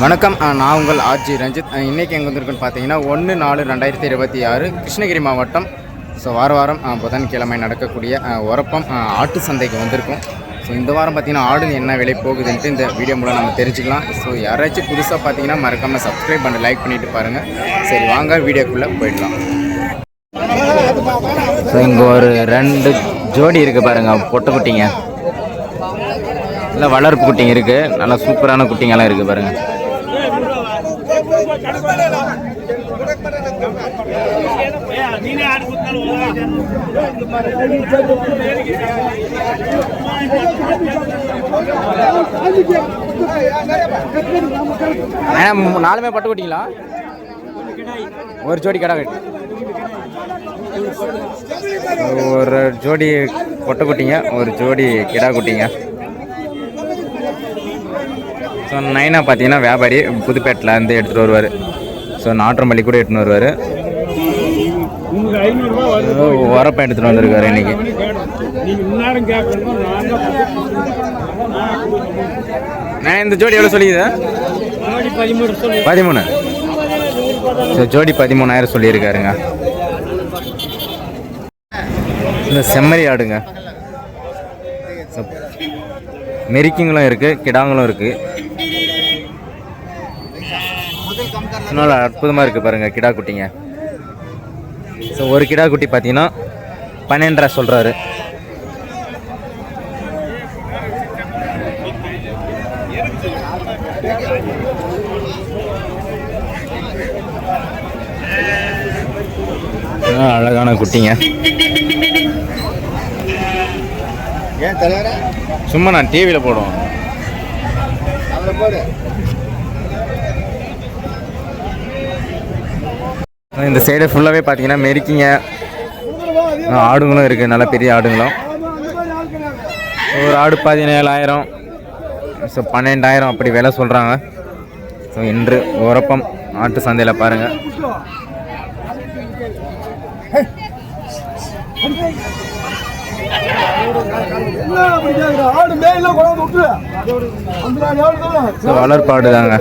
வணக்கம். நான் உங்கள் ஆர்ஜி ரஞ்சித். இன்றைக்கி எங்கே வந்திருக்குன்னு பார்த்தீங்கன்னா 1/4/2026 கிருஷ்ணகிரி மாவட்டம். ஸோ வாரம் புதன்கிழமை நடக்கக்கூடிய ஒரப்பம் ஆட்டு சந்தைக்கு வந்திருக்கும். ஸோ இந்த வாரம் பார்த்திங்கன்னா ஆடு என்ன விலை போகுதுன்ட்டு இந்த வீடியோ மூலம் நம்ம தெரிஞ்சுக்கலாம். ஸோ யாராச்சும் புதுசாக பார்த்தீங்கன்னா மறக்காமல் சப்ஸ்கிரைப் பண்ணி லைக் பண்ணிவிட்டு பாருங்கள். சரி வாங்க வீடியோக்குள்ளே போயிடலாம். ஸோ இங்கே ஒரு 2 ஜோடி இருக்குது பாருங்கள், பொட்டை குட்டிங்க. இல்லை வளர்ப்பு குட்டிங்க இருக்குது, நல்லா சூப்பரான குட்டிங்கெல்லாம் இருக்குது பாருங்கள். நாலுமே பட்டு குட்டிங்களா? ஒரு ஜோடி கடை ஒரு ஜோடி பொட்டை குட்டிங்க, ஒரு ஜோடி கிடா குட்டிங்க. ஸோ நைனா பார்த்தீங்கன்னா வியாபாரி புதுப்பேட்டில் இருந்து எடுத்துகிட்டு வருவார். ஸோ நாற்றம்பள்ளி கூட எடுத்துன்னு வருவார். உரப்பம் எடுத்துகிட்டு வந்திருக்காரு இன்னைக்கு. நான் இந்த ஜோடி எவ்வளோ சொல்லிக்குது? 13. ஸோ ஜோடி 13,000 சொல்லியிருக்காருங்க. இந்த செம்மறி ஆடுங்க. ஸோ மெரிக்கிங்களும் இருக்குது, கிடாங்களும் இருக்குது. நல்லா அற்புதமாக இருக்குது பாருங்கள் கிடா குட்டிங்க. ஸோ ஒரு கிடா குட்டி பார்த்தீங்கன்னா 12,000 சொல்கிறாரு. அழகான குட்டிங்க. சும்மா நான் டிவியில் போடுவோம். இந்த சைடு ஃபுல்லாகவே பார்த்தீங்கன்னா மெரிக்கிங்க ஆடுங்களும் இருக்குது, நல்ல பெரிய ஆடுங்களும். ஒரு ஆடு 17,000, ஸோ 12,000 அப்படி விலை சொல்கிறாங்க. ஸோ இன்று ஒரப்பம் ஆட்டு சந்தையில் பாருங்கள். ஸோ வளர்ப்பாடு தாங்க.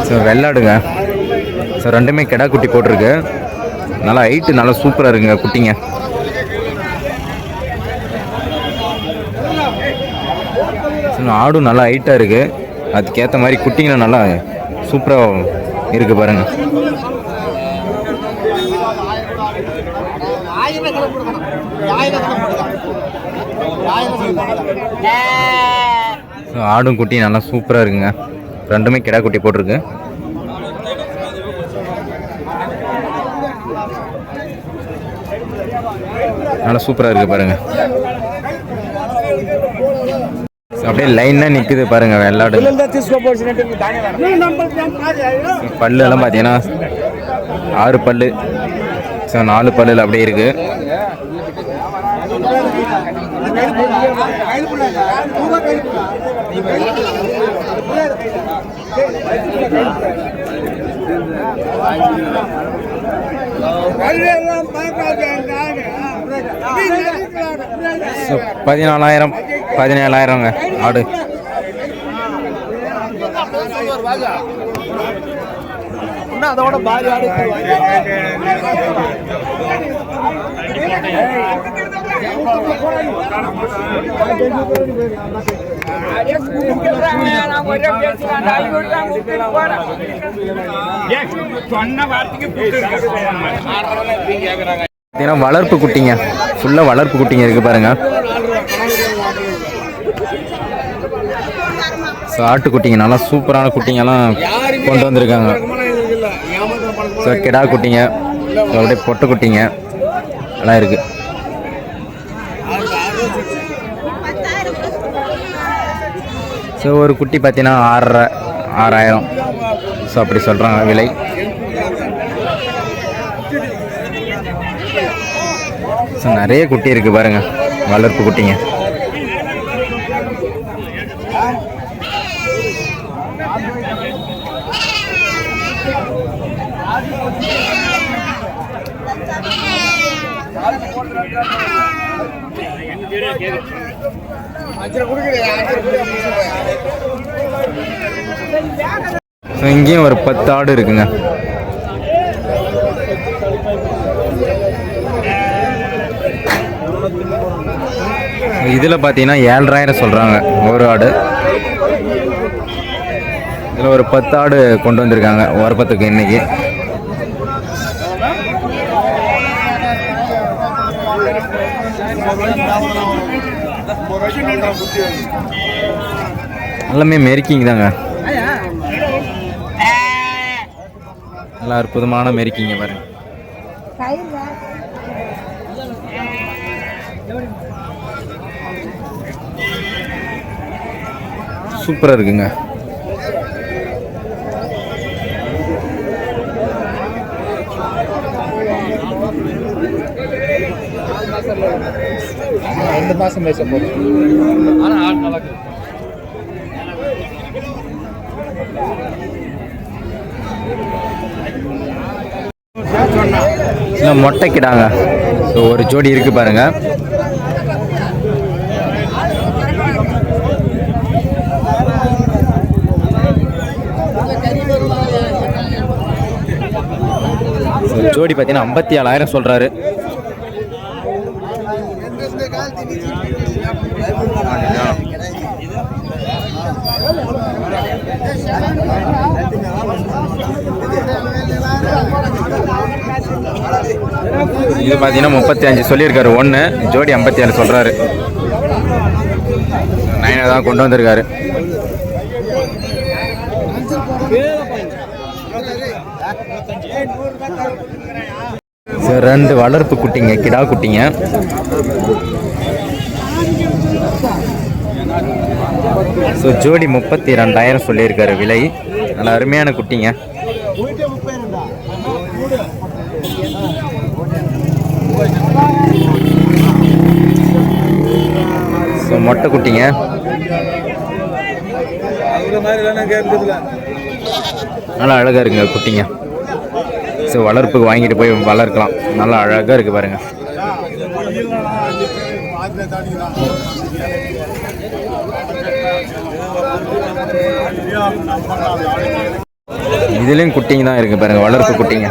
ஸோ வெள்ளாடுங்க. ஸோ ரெண்டுமே கிடா குட்டி போட்டிருக்கு. நல்லா ஹைட்டு நல்லா சூப்பராக இருக்குங்க குட்டிங்க. ஆடும் நல்லா ஹைட்டாக இருக்குது, அதுக்கேற்ற மாதிரி குட்டிங்களும் நல்லா சூப்பராக இருக்குது பாருங்கள். ஆடும் குட்டி நல்லா சூப்பராக இருக்குங்க. ரெண்டுமே கிடா குட்டி போட்டிருக்கு. நல்லா சூப்பராக இருக்குது பாருங்கள். அப்படியே லைனாக நிற்குது பாருங்கள் வெள்ளாடு. பல்லு எல்லாம் பார்த்தீங்கன்னா 6 பல்லு. ஸோ 4 பல்லில் அப்படியே இருக்குது. ஸோ 14,000 17,000ங்க ஆடு. அதோட பாரி ஆடு வளர்ப்பு குட்டிங்க. ஃபுல்லாக வளர்ப்பு குட்டிங்க இருக்குது பாருங்க. ஸோ ஆட்டுக்குட்டிங்க நல்லா சூப்பரான குட்டிங்கெல்லாம் கொண்டு வந்திருக்காங்க. ஸோ கிடா குட்டிங்க, அப்படியே பொட்டை குட்டிங்க எல்லாம் இருக்குது. ஸோ ஒரு குட்டி பார்த்தீங்கன்னா 6,000 ஸோ அப்படி சொல்கிறாங்க விலை. ஸோ நிறைய குட்டி இருக்குது பாருங்கள், வளர்ப்பு குட்டிங்க. இங்கேயும் ஒரு 10 ஆடு இருக்குங்க. இதில் பார்த்தீங்கன்னா 7,000 சொல்கிறாங்க ஒரு ஆடு. இதில் ஒரு 10 ஆடு கொண்டு வந்திருக்காங்க உரப்பத்துக்கு இன்னைக்கு. எல்லாமே மெரிக்கிங் தாங்க, நல்லா அற்புதமான மெரிக்கிங்க பாருங்க. சூப்பராக இருக்குங்க. மொட்டை கிடாங்க. ஸோ ஒரு ஜோடி இருக்கு பாருங்க. ஜோடி பார்த்தீங்கன்னா 57,000 சொல்றாரு. இது பார்த்தீங்கன்னா 35 சொல்லியிருக்காரு. ஒன்று ஜோடி 57 சொல்றாரு. 9 தான் கொண்டு வந்திருக்காரு. ரெண்டு வளர்ப்பு குட்டிங்க, கிடா குட்டிங்க. ஸோ ஜோடி 32,000 சொல்லியிருக்காரு விலை. நல்ல அருமையான குட்டிங்க. ஸோ மொட்டை குட்டிங்க. நல்லா அழகாக இருக்குங்க குட்டிங்க. ஸோ வளர்ப்புக்கு வாங்கிட்டு போய் வளர்க்கலாம். நல்லா அழகாக இருக்குது பாருங்கள். இதுலேயும் குட்டிங்க தான் இருக்குது பாருங்கள், வளர்ப்பு குட்டிங்க.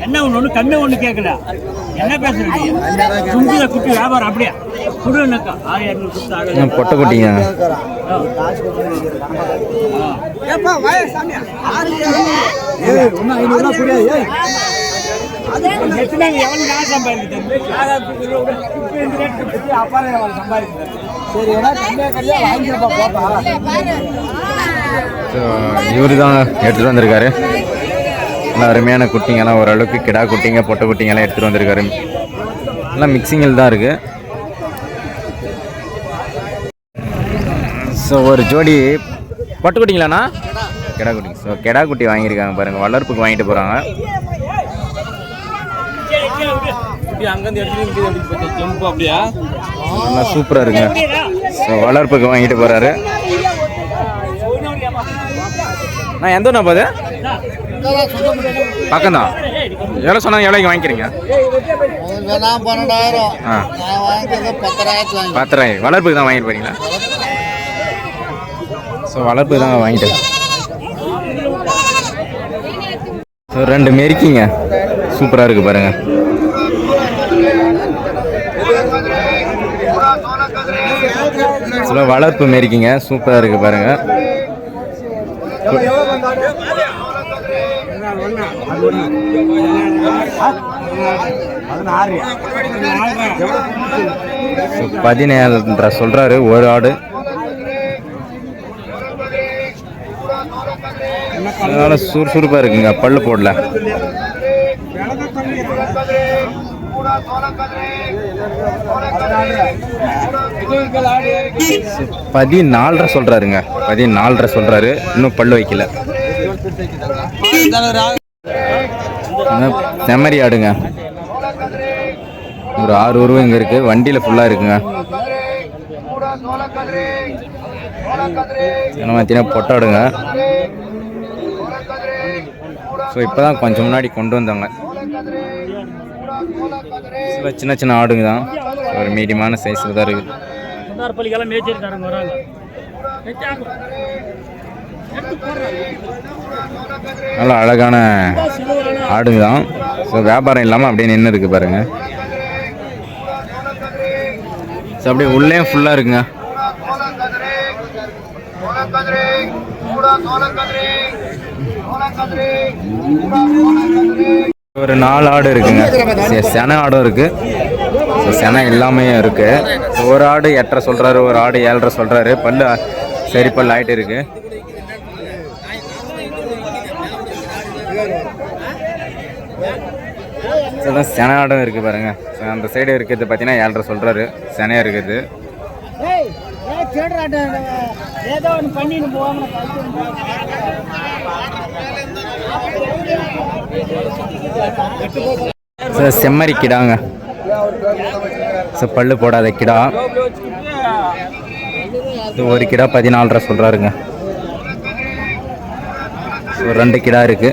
என்ன ஒண்ணு கண்ணு ஒண்ணு கேட்கல, என்ன பேசுறீங்க? குட்டி வியாபாரம் அப்படியே பொட்டை குட்டிங்க. இவரு தான் எடுத்துட்டு வந்திருக்காரு. நல்லா அருமையான குட்டிங்கெல்லாம் ஓரளவுக்கு கிடா குட்டிங்க, பொட்டை குட்டிங்கெல்லாம் எடுத்துட்டு வந்திருக்காரு. எல்லாம் மிக்சிங்கில் தான் இருக்கு. ஸோ ஒரு ஜோடி பொட்டை குட்டிங்களாண்ணா, கிடா குட்டி. ஸோ கிடா குட்டி வாங்கியிருக்காங்க பாருங்கள், வளர்ப்புக்கு வாங்கிட்டு போகிறாங்க. நல்லா சூப்பராக இருக்குங்க. ஸோ வளர்ப்புக்கு வாங்கிட்டு போகிறாரு. நான் எந்த ஒன்றா போகுது பக்கம்தான். எவ்வளோ சொன்னாங்க, எவ்வளோக்கு வாங்கிக்கிறீங்க? 10,000. வளர்ப்புக்கு தான் வாங்கிட்டு போறீங்களா? ஸோ வளர்ப்புக்கு தான் வாங்கிட்டு. ஸோ 2 மெரிக்கிங்க சூப்பராக இருக்குது பாருங்கள். ஸோ வளர்ப்பு மெரிக்கிங்க சூப்பராக இருக்குது பாருங்கள். ஸோ 17 சொல்கிறாரு ஒரு ஆடு. அதனால சுறுசுறுப்பாக இருக்குங்க, பல்லு போடல. பதினாலரை சொல்கிறாருங்க, 14.5 சொல்கிறாரு. இன்னும் பல்லு வைக்கல. செம்மறி ஆடுங்க. ஒரு 6 உருவம் இங்கே இருக்குது. வண்டியில் ஃபுல்லாக இருக்குங்க. என்ன பார்த்தீங்கன்னா பொட்டாடுங்க. ஸோ இப்போ தான் கொஞ்சம் முன்னாடி கொண்டு வந்தாங்க. சின்ன சின்ன ஆடுங்க தான். ஒரு மீடியமான சைஸில் தான் இருக்குது. நல்லா அழகான ஆடுங்க தான். ஸோ வியாபாரம் இல்லாமல் அப்படியே நின்று இருக்கு பாருங்க. ஸோ அப்படியே உள்ளே ஃபுல்லாக இருக்குங்க. ஒரு 4 ஆடு இருக்குங்க. சென ஆடும் இருக்கு. சென எல்லாமே இருக்கு. ஒரு ஆடு 8.5 சொல்றாரு, ஒரு ஆடு 7.5 சொல்றாரு. பல்லு சரி பல்லு ஆயிட்டு இருக்கு. சென ஆடும் இருக்கு பாருங்க. அந்த சைடு இருக்கிறது பார்த்தீங்கன்னா 7.5 சொல்றாரு. செனையா இருக்குது. செம்மறி கிடாங்க. பல்லு போடாத கிடா. ஒரு கிடா 14.5 சொல்றாருங்க. 2 கிடா இருக்கு.